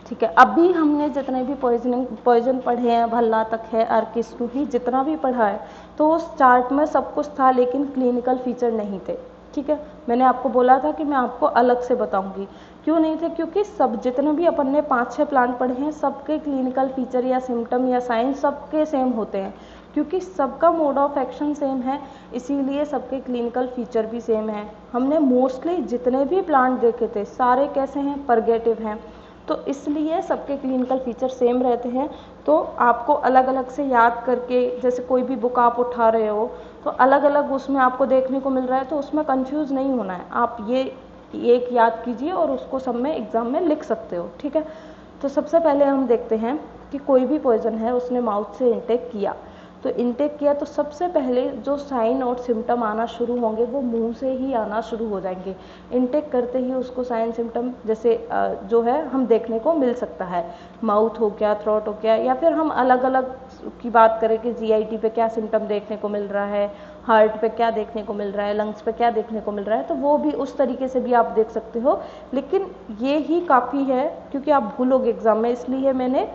ठीक है, अभी हमने जितने भी पॉइजन पढ़े हैं, भल्ला तक है, अर्किस्टूही जितना भी पढ़ा है, तो उस चार्ट में सब कुछ था लेकिन क्लिनिकल फीचर नहीं थे। ठीक है, मैंने आपको बोला था कि मैं आपको अलग से बताऊंगी। क्यों नहीं थे? क्योंकि सब जितने भी अपन ने 5-6 प्लांट पढ़े हैं, सबके क्लिनिकल फीचर या सिम्टम या साइन सबके सेम होते हैं, क्योंकि सबका मोड ऑफ एक्शन सेम है, इसीलिए सबके क्लिनिकल फीचर भी सेम है। हमने मोस्टली जितने भी प्लांट देखे थे सारे कैसे हैं? परगेटिव हैं, तो इसलिए सबके क्लिनिकल फीचर सेम रहते हैं। तो आपको अलग अलग से याद करके, जैसे कोई भी बुक आप उठा रहे हो तो अलग अलग उसमें आपको देखने को मिल रहा है, तो उसमें कंफ्यूज नहीं होना है। आप ये एक याद कीजिए और उसको सब में एग्जाम में लिख सकते हो। ठीक है, तो सबसे पहले हम देखते हैं कि कोई भी पॉइजन है उसने माउथ से इंटेक किया, तो इंटेक किया तो सबसे पहले जो साइन और सिम्टम आना शुरू होंगे वो मुंह से ही आना शुरू हो जाएंगे। इंटेक करते ही उसको साइन सिम्टम जैसे जो है हम देखने को मिल सकता है, माउथ हो गया, थ्रोट हो गया, या फिर हम अलग अलग की बात करें कि जीआईटी पे क्या सिम्टम देखने को मिल रहा है, हार्ट पे क्या देखने को मिल रहा है, लंग्स पे क्या देखने को मिल रहा है, तो वो भी उस तरीके से भी आप देख सकते हो। लेकिन ये ही काफ़ी है क्योंकि आप भूलोगे एग्जाम में, इसलिए मैंने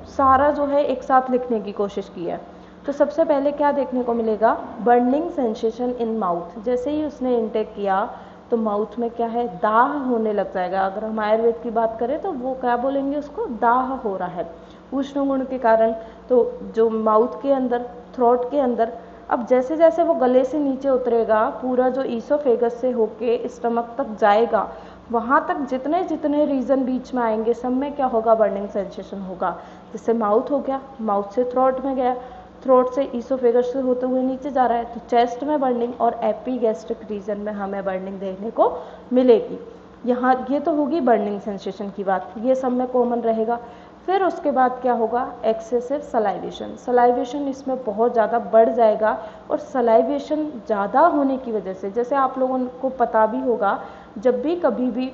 सारा जो है एक साथ लिखने की कोशिश की है। तो सबसे पहले क्या देखने को मिलेगा? Burning sensation in mouth. जैसे ही उसने इंटेक किया तो माउथ में क्या है? दाह होने लग जाएगा। अगर हम आयुर्वेद की बात करें तो वो क्या बोलेंगे? उसको दाह हो रहा है उष्ण गुण के कारण। तो जो माउथ के अंदर, थ्रोट के अंदर, अब जैसे जैसे वो गले से नीचे उतरेगा, पूरा जो ईसोफेगस से होके स्टमक तक जाएगा, वहाँ तक जितने जितने रीजन बीच में आएंगे सब में क्या होगा? बर्निंग सेंसेशन होगा। जैसे माउथ हो गया, माउथ से थ्रोट में गया, थ्रोट से ईसोफेगस से होते हुए नीचे जा रहा है, तो चेस्ट में बर्निंग और एपीगैस्ट्रिक रीजन में हमें बर्निंग देखने को मिलेगी। यहाँ ये तो होगी बर्निंग सेंसेशन की बात, ये सब में कॉमन रहेगा। फिर उसके बाद क्या होगा? Excessive salivation. सलाइवेशन इसमें बहुत ज़्यादा बढ़ जाएगा, और सलाइवेशन ज़्यादा होने की वजह से, जैसे आप लोगों को पता भी होगा, जब भी कभी भी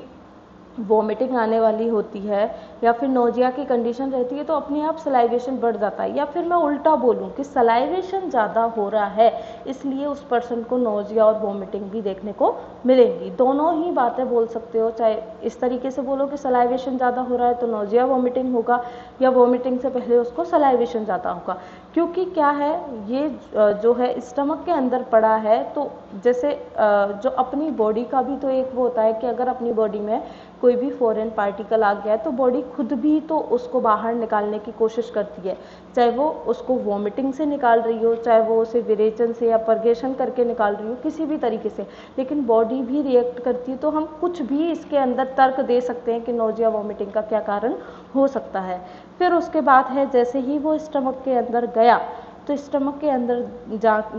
वॉमिटिंग आने वाली होती है या फिर नोजिया की कंडीशन रहती है तो अपने आप सलाइवेशन बढ़ जाता है। या फिर मैं उल्टा बोलूं कि सलाइवेशन ज़्यादा हो रहा है इसलिए उस पर्सन को नोजिया और वॉमिटिंग भी देखने को मिलेंगी। दोनों ही बातें बोल सकते हो, चाहे इस तरीके से बोलो कि सलाइवेशन ज़्यादा हो रहा है तो नोजिया वॉमिटिंग होगा, या वॉमिटिंग से पहले उसको सलाइवेशन ज़्यादा होगा। क्योंकि क्या है, ये जो है स्टमक के अंदर पड़ा है, तो जैसे जो अपनी बॉडी का भी तो एक वो होता है कि अगर अपनी बॉडी में कोई भी फॉरेन पार्टिकल आ गया है तो बॉडी खुद भी तो उसको बाहर निकालने की कोशिश करती है, चाहे वो उसको वॉमिटिंग से निकाल रही हो, चाहे वो उसे विरेचन से या परगेशन करके निकाल रही हो, किसी भी तरीके से, लेकिन बॉडी भी रिएक्ट करती है। तो हम कुछ भी इसके अंदर तर्क दे सकते हैं कि नोजिया वॉमिटिंग का क्या कारण हो सकता है। फिर उसके बाद है, जैसे ही वो स्टमक के अंदर गया तो स्टमक के अंदर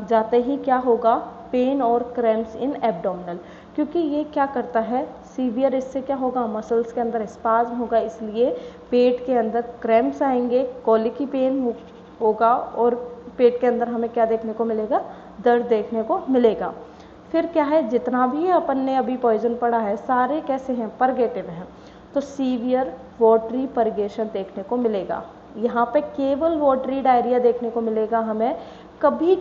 जाते ही क्या होगा? पेन और क्रैम्प्स इन एब्डोमिनल। क्योंकि ये क्या करता है? सीवियर, इससे क्या होगा? मसल्स के अंदर स्पाज्म होगा, इसलिए पेट के अंदर क्रैम्प्स आएंगे, कॉलिकी पेन होगा, और पेट के अंदर हमें क्या देखने को मिलेगा? दर्द देखने को मिलेगा। फिर क्या है, जितना भी अपन ने अभी पॉइजन पढ़ा है सारे कैसे हैं? परगेटिव हैं, तो सीवियर वॉटरी परगेशन देखने को मिलेगा। यहाँ पे केवल वॉटरी डायरिया देखने को मिलेगा हमें। कभी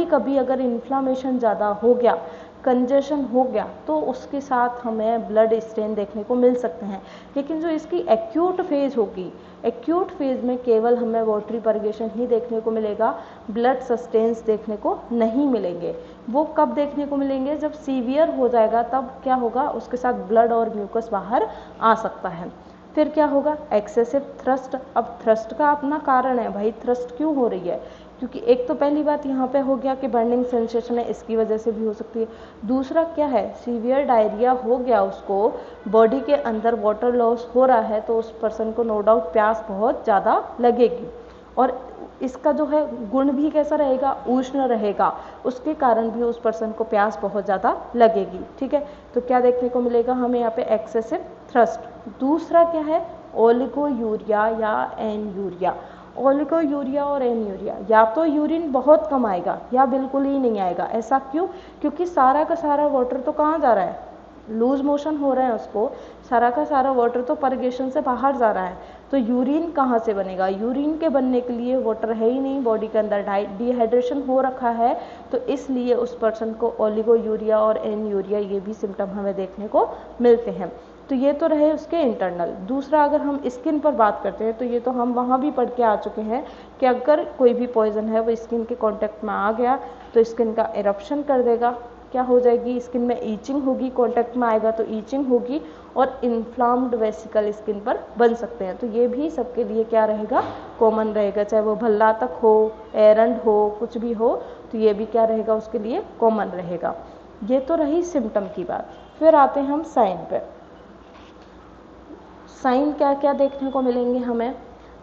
कभी अगर इन्फ्लामेशन ज़्यादा हो गया, कंजेशन हो गया, तो उसके साथ हमें ब्लड स्टेन देखने को मिल सकते हैं। लेकिन जो इसकी एक्यूट फेज होगी, एक्यूट फेज में केवल हमें वॉटरी परगेशन ही देखने को मिलेगा, ब्लड सस्टेन्स देखने को नहीं मिलेंगे। वो कब देखने को मिलेंगे? जब सीवियर हो जाएगा, तब क्या होगा? उसके साथ ब्लड और म्यूकस बाहर आ सकता है। फिर क्या होगा? Excessive thrust. अब थ्रस्ट का अपना कारण है भाई, थ्रस्ट क्यों हो रही है? क्योंकि एक तो पहली बात यहाँ पे हो गया कि बर्निंग सेंसेशन है, इसकी वजह से भी हो सकती है। दूसरा क्या है? सीवियर डायरिया हो गया उसको, बॉडी के अंदर वाटर लॉस हो रहा है, तो उस पर्सन को नो डाउट प्यास बहुत ज़्यादा लगेगी, और इसका जो है गुण भी कैसा रहेगा? उष्ण रहेगा, उसके कारण भी उस पर्सन को प्यास बहुत ज़्यादा लगेगी। ठीक है, तो क्या देखने को मिलेगा हमें यहाँ पे? Excessive thrust. दूसरा क्या है? ओलिगोयूरिया या एनयूरिया। ओलिगोयूरिया और एनयूरिया, या तो यूरिन बहुत कम आएगा या बिल्कुल ही नहीं आएगा। ऐसा क्यों? क्योंकि सारा का सारा वाटर तो कहाँ जा रहा है? लूज मोशन हो रहे हैं उसको, सारा का सारा वाटर तो परगेशन से बाहर जा रहा है, तो यूरिन कहाँ से बनेगा? यूरिन के बनने के लिए वाटर है ही नहीं बॉडी के अंदर, डिहाइड्रेशन हो रखा है, तो इसलिए उस पर्सन को ओलिगोयूरिया और एनयूरिया ये भी सिम्टम हमें देखने को मिलते हैं। तो ये तो रहे उसके इंटरनल। दूसरा अगर हम स्किन पर बात करते हैं तो ये तो हम वहाँ भी पढ़ के आ चुके हैं कि अगर कोई भी पॉइजन है वो स्किन के कांटेक्ट में आ गया तो स्किन का इरप्शन कर देगा, क्या हो जाएगी, स्किन में ईचिंग होगी, कांटेक्ट में आएगा तो ईचिंग होगी और इन्फ्लाम्ड वेसिकल स्किन पर बन सकते हैं। तो ये भी सबके लिए क्या रहेगा, कॉमन रहेगा, चाहे वो भल्ला तक हो, एरंड हो, कुछ भी हो, तो ये भी क्या रहेगा उसके लिए कॉमन रहेगा। ये तो रही सिम्टम की बात। फिर आते हैं हम साइन पे। साइन क्या क्या देखने को मिलेंगे हमें?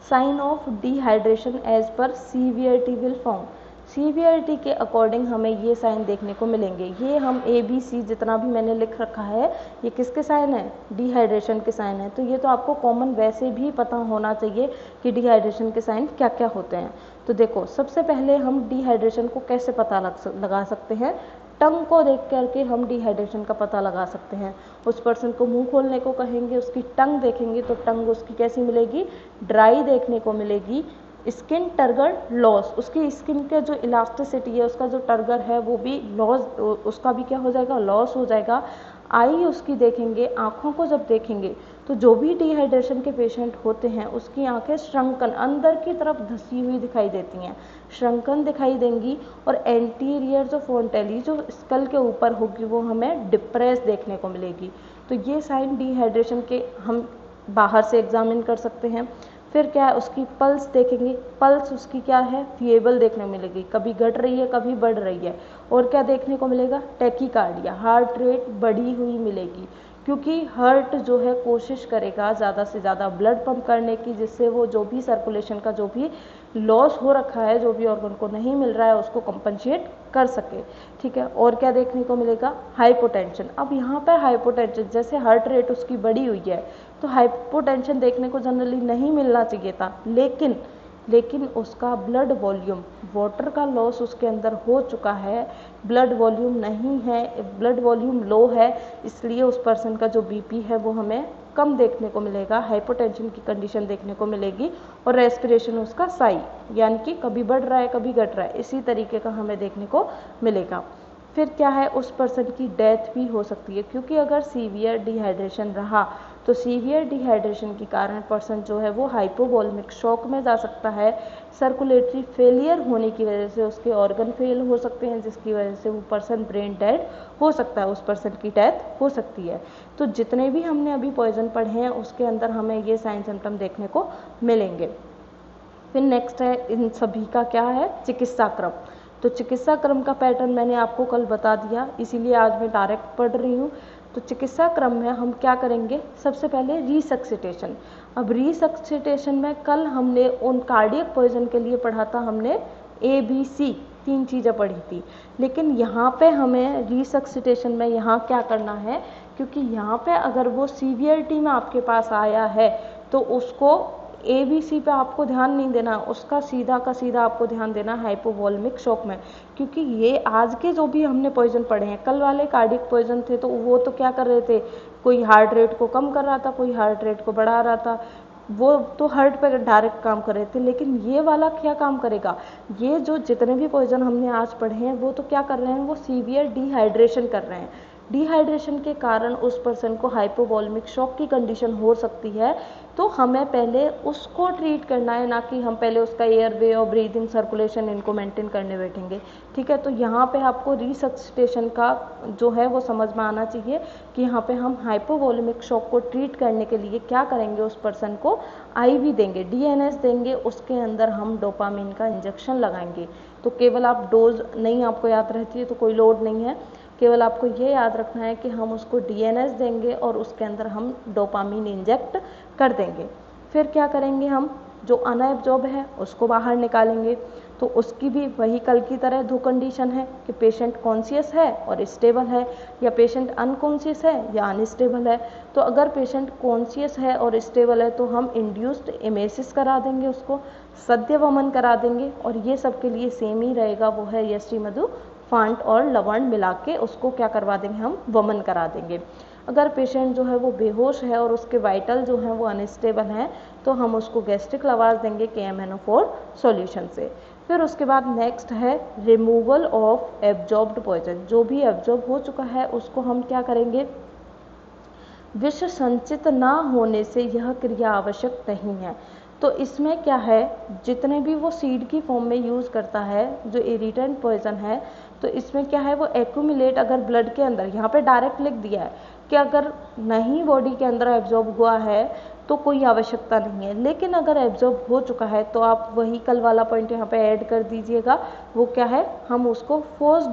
Sign of dehydration as per severity will form. Severity के अकॉर्डिंग हमें ये साइन देखने को मिलेंगे। ये हम ABC जितना भी मैंने लिख रखा है ये किसके साइन है? डिहाइड्रेशन के साइन है। तो ये तो आपको कॉमन वैसे भी पता होना चाहिए कि डिहाइड्रेशन के साइन क्या क्या होते हैं। तो देखो, सबसे पहले हम डिहाइड्रेशन को कैसे पता लगा सकते हैं? टंग को देख करके हम डिहाइड्रेशन का पता लगा सकते हैं। उस पर्सन को मुंह खोलने को कहेंगे, उसकी टंग देखेंगे तो टंग उसकी कैसी मिलेगी? ड्राई देखने को मिलेगी। स्किन टर्गर लॉस, उसकी स्किन के जो इलास्टिसिटी है, उसका जो टर्गर है वो भी लॉस, उसका भी क्या हो जाएगा? लॉस हो जाएगा। आई उसकी देखेंगे, आँखों को जब देखेंगे तो जो भी डिहाइड्रेशन के पेशेंट होते हैं उसकी आंखें श्रंकन, अंदर की तरफ धसी हुई दिखाई देती हैं, श्रंकन दिखाई देंगी। और एंटीरियर जो फोंटेली जो स्कल के ऊपर होगी वो हमें डिप्रेस देखने को मिलेगी। तो ये साइन डिहाइड्रेशन के हम बाहर से एग्जामिन कर सकते हैं। फिर क्या है, उसकी पल्स देखेंगे, पल्स उसकी क्या है? फिएबल देखने को मिलेगी, कभी घट रही है कभी बढ़ रही है। और क्या देखने को मिलेगा? टैकीकार्डिया, हार्ट रेट बढ़ी हुई मिलेगी, क्योंकि हार्ट जो है कोशिश करेगा ज़्यादा से ज़्यादा ब्लड पंप करने की, जिससे वो जो भी सर्कुलेशन का जो भी लॉस हो रखा है, जो भी ऑर्गन को नहीं मिल रहा है उसको कंपनसेट कर सके। ठीक है, और क्या देखने को मिलेगा? हाइपोटेंशन। अब यहाँ पे हाइपोटेंशन, जैसे हार्ट रेट उसकी बढ़ी हुई है तो हाइपोटेंशन देखने को जनरली नहीं मिलना चाहिए था, लेकिन उसका ब्लड वॉल्यूम, वाटर का लॉस उसके अंदर हो चुका है, ब्लड वॉल्यूम नहीं है, ब्लड वॉल्यूम लो है, इसलिए उस पर्सन का जो बीपी है वो हमें कम देखने को मिलेगा, हाइपोटेंशन की कंडीशन देखने को मिलेगी। और रेस्पिरेशन उसका साई, यानी कि कभी बढ़ रहा है कभी घट रहा है, इसी तरीके का हमें देखने को मिलेगा। फिर क्या है, उस पर्सन की डेथ भी हो सकती है, क्योंकि अगर सीवियर डिहाइड्रेशन रहा तो सीवियर डिहाइड्रेशन के कारण पर्सन जो है वो हाइपोवोलेमिक शॉक में जा सकता है। सर्कुलेटरी फेलियर होने की वजह से उसके ऑर्गन फेल हो सकते हैं, जिसकी वजह से वो पर्सन ब्रेन डेड हो सकता है, उस पर्सन की डेथ हो सकती है। तो जितने भी हमने अभी पॉइजन पढ़े हैं उसके अंदर हमें ये साइन सिम्टम देखने को मिलेंगे। फिर नेक्स्ट है, इन सभी का क्या है? चिकित्सा क्रम। तो चिकित्सा क्रम का पैटर्न मैंने आपको कल बता दिया, इसीलिए आज मैं डायरेक्ट पढ़ रही हूँ। तो चिकित्सा क्रम में हम क्या करेंगे? सबसे पहले रिसक्सिटेशन। अब रिसक्सिटेशन में कल हमने उन कार्डियक पॉइजन के लिए पढ़ा था, हमने ABC 3 चीज़ें पढ़ी थी, लेकिन यहाँ पे हमें रिसक्सिटेशन में यहाँ क्या करना है, क्योंकि यहाँ पे अगर वो सीवियरिटी में आपके पास आया है तो उसको ABC पे आपको ध्यान नहीं देना, उसका सीधा का सीधा आपको ध्यान देना हाइपोवोलेमिक शॉक में। क्योंकि ये आज के जो भी हमने पॉइजन पढ़े हैं, कल वाले कार्डियक पॉइजन थे तो वो तो क्या कर रहे थे, कोई हार्ट रेट को कम कर रहा था, कोई हार्ट रेट को बढ़ा रहा था, वो तो हार्ट पे डायरेक्ट काम कर रहे थे। लेकिन ये वाला क्या काम करेगा? ये जो जितने भी पॉइजन हमने आज पढ़े हैं वो तो क्या कर रहे हैं, वो सीवियर डिहाइड्रेशन कर रहे हैं। डिहाइड्रेशन के कारण उस पर्सन को हाइपोवोलेमिक शॉक की कंडीशन हो सकती है, तो हमें पहले उसको ट्रीट करना है, ना कि हम पहले उसका एयरवे और ब्रीदिंग सर्कुलेशन इनको मेंटेन करने बैठेंगे। ठीक है, तो यहाँ पे आपको रिसक्सिटेशन का जो है वो समझ में आना चाहिए कि यहाँ पे हम हाइपोवोलेमिक शॉक को ट्रीट करने के लिए क्या करेंगे, उस पर्सन को IV देंगे, DNS देंगे, उसके अंदर हम डोपामिन का इंजेक्शन लगाएंगे। तो केवल आप डोज नहीं आपको याद रहती है तो कोई लोड नहीं है, केवल आपको ये याद रखना है कि हम उसको DNS देंगे और उसके अंदर हम डोपामिन इंजेक्ट कर देंगे। फिर क्या करेंगे, हम जो अनएब्जॉर्ब है उसको बाहर निकालेंगे। तो उसकी भी वही कल की तरह 2 कंडीशन है कि पेशेंट कॉन्शियस है और स्टेबल है, या पेशेंट अनकॉन्शियस है या अनस्टेबल है। तो अगर पेशेंट कॉन्शियस है और स्टेबल है तो हम इंड्यूस्ड एमेसिस करा देंगे, उसको सद्य वमन करा देंगे, और ये सबके लिए सेम ही रहेगा, वो है यष्टि मधु, फांट और लवण मिला के उसको क्या करवा देंगे, हम वमन करा देंगे। अगर पेशेंट जो है वो बेहोश है और उसके वाइटल जो हैं वो अनस्टेबल हैं तो हम उसको गैस्ट्रिक लवाज देंगे KMNO4 सॉल्यूशन से। फिर उसके बाद नेक्स्ट है रिमूवल ऑफ एब्जॉर्ब्ड पॉइजन। जो भी एब्जॉर्ब हो चुका है उसको हम क्या करेंगे, विष संचित ना होने से यह क्रिया आवश्यक नहीं है। तो इसमें क्या है, जितने भी वो सीड की फॉर्म में यूज़ करता है जो इरिटेंट पॉइजन है, तो इसमें क्या है वो एक्यूमुलेट अगर ब्लड के अंदर, यहाँ पे डायरेक्ट लिख दिया है कि अगर नहीं बॉडी के अंदर एब्जॉर्ब हुआ है तो कोई आवश्यकता नहीं है, लेकिन अगर एब्जॉर्ब हो चुका है तो आप वही कल वाला पॉइंट यहाँ पे ऐड कर दीजिएगा। वो क्या है, हम उसको फोर्स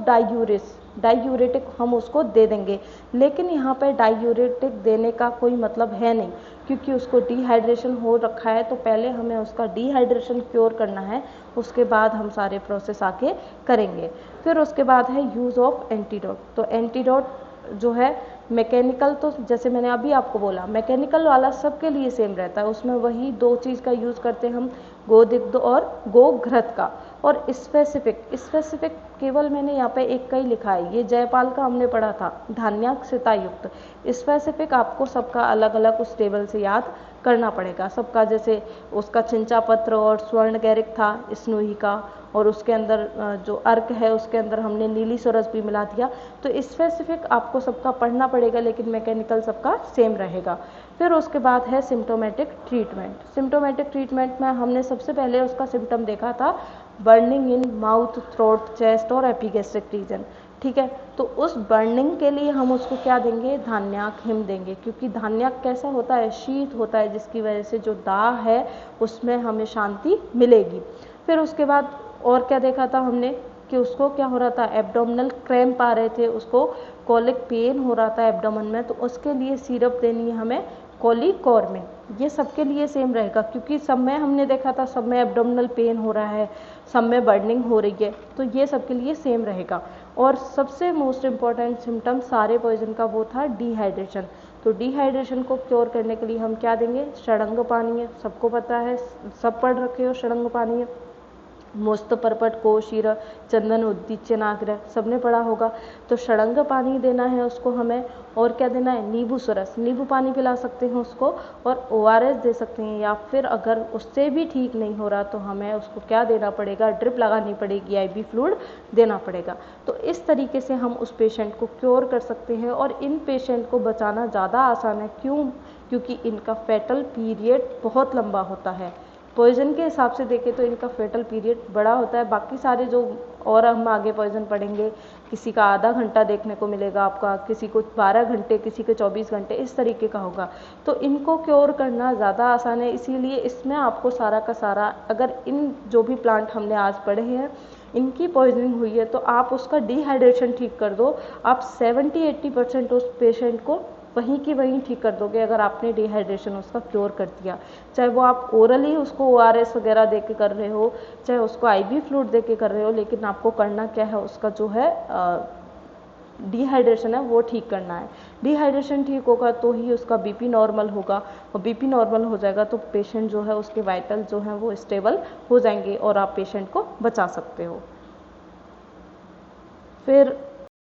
डायूरेटिक हम उसको दे देंगे। लेकिन यहाँ पे डायूरेटिक देने का कोई मतलब है नहीं, क्योंकि उसको डिहाइड्रेशन हो रखा है, तो पहले हमें उसका डिहाइड्रेशन क्योर करना है, उसके बाद हम सारे प्रोसेस आके करेंगे। फिर उसके बाद है यूज़ ऑफ एंटीडोट। तो एंटीडोट जो है मैकेनिकल, तो जैसे मैंने अभी आपको बोला मैकेनिकल वाला सबके लिए सेम रहता है, उसमें वही दो चीज़ का यूज़ करते हैं हम, गोदिग्ध और गोघृत का। और स्पेसिफिक केवल मैंने यहाँ पे एक का ही लिखा है, ये जयपाल का हमने पढ़ा था, धान्याक्षता युक्त। स्पेसिफिक आपको सबका अलग अलग उस टेबल से याद करना पड़ेगा सबका, जैसे उसका चिंचा पत्र और स्वर्ण गैरिक था स्नोही का, और उसके अंदर जो अर्क है उसके अंदर हमने नीली सोरस भी मिला दिया। तो स्पेसिफिक आपको सबका पढ़ना पड़ेगा, लेकिन मैकेनिकल सबका सेम रहेगा। फिर उसके बाद है सिम्टोमेटिक ट्रीटमेंट। सिम्टोमेटिक ट्रीटमेंट में हमने सबसे पहले उसका सिम्टम देखा था burning in mouth, throat, chest और एपिगैस्ट्रिक रीजन। ठीक है, तो उस बर्निंग के लिए हम उसको क्या देंगे, धान्याक हिम देंगे, क्योंकि धान्याक कैसा होता है, शीत होता है, जिसकी वजह से जो दाह है उसमें हमें शांति मिलेगी। फिर उसके बाद और क्या देखा था हमने कि उसको क्या हो रहा था, एब्डोमिनल क्रैम्प आ रहे थे, उसको कॉलिक पेन हो रहा था एब्डोमेन में, तो उसके लिए सिरप देनी है हमें कोलिकॉर्मिन। ये सबके लिए सेम रहेगा, क्योंकि सब में हमने देखा था सब में एब्डोमिनल पेन हो रहा है, सब में बर्निंग हो रही है, तो ये सबके लिए सेम रहेगा। और सबसे मोस्ट इम्पॉर्टेंट सिम्टम सारे पॉइजन का वो था डिहाइड्रेशन। तो डिहाइड्रेशन को क्योर करने के लिए हम क्या देंगे, षडंग पानीय, सबको पता है, सब पढ़ रखे हो षडंग पानीय, मोस्त परपट को क्षीर चंदन उद्दीच्य नाग्रह सबने पढ़ा होगा। तो षडंग पानी देना है उसको हमें, और क्या देना है, नींबू सरस, नींबू पानी पिला सकते हैं उसको, और ORS दे सकते हैं, या फिर अगर उससे भी ठीक नहीं हो रहा तो हमें उसको क्या देना पड़ेगा, ड्रिप लगानी पड़ेगी, IV फ्लूइड देना पड़ेगा। तो इस तरीके से हम उस पेशेंट को क्योर कर सकते हैं। और इन पेशेंट को बचाना ज़्यादा आसान है, क्यों, क्योंकि इनका फेटल पीरियड बहुत लंबा होता है। पॉइजन के हिसाब से देखें तो इनका फेटल पीरियड बड़ा होता है। बाकी सारे जो और हम आगे पॉइजन पढ़ेंगे, किसी का आधा घंटा देखने को मिलेगा आपका, किसी को 12 घंटे, किसी के 24 घंटे, इस तरीके का होगा। तो इनको क्योर करना ज़्यादा आसान है, इसीलिए इसमें आपको सारा का सारा, अगर इन जो भी प्लांट हमने आज पढ़े हैं इनकी पॉइजनिंग हुई है तो आप उसका डिहाइड्रेशन ठीक कर दो, आप 70-80% उस पेशेंट को वहीं की वहीं ठीक कर दोगे, अगर आपने डिहाइड्रेशन उसका क्योर कर दिया। चाहे वो आप ओरली उसको ORS वगैरह दे के कर रहे हो, चाहे उसको IV फ्लूइड दे के कर रहे हो, लेकिन आपको करना क्या है, उसका जो है डिहाइड्रेशन है वो ठीक करना है। डिहाइड्रेशन ठीक होगा तो ही उसका BP नॉर्मल होगा, और BP नॉर्मल हो जाएगा तो पेशेंट जो है उसके वाइटल जो है वो स्टेबल हो जाएंगे और आप पेशेंट को बचा सकते हो। फिर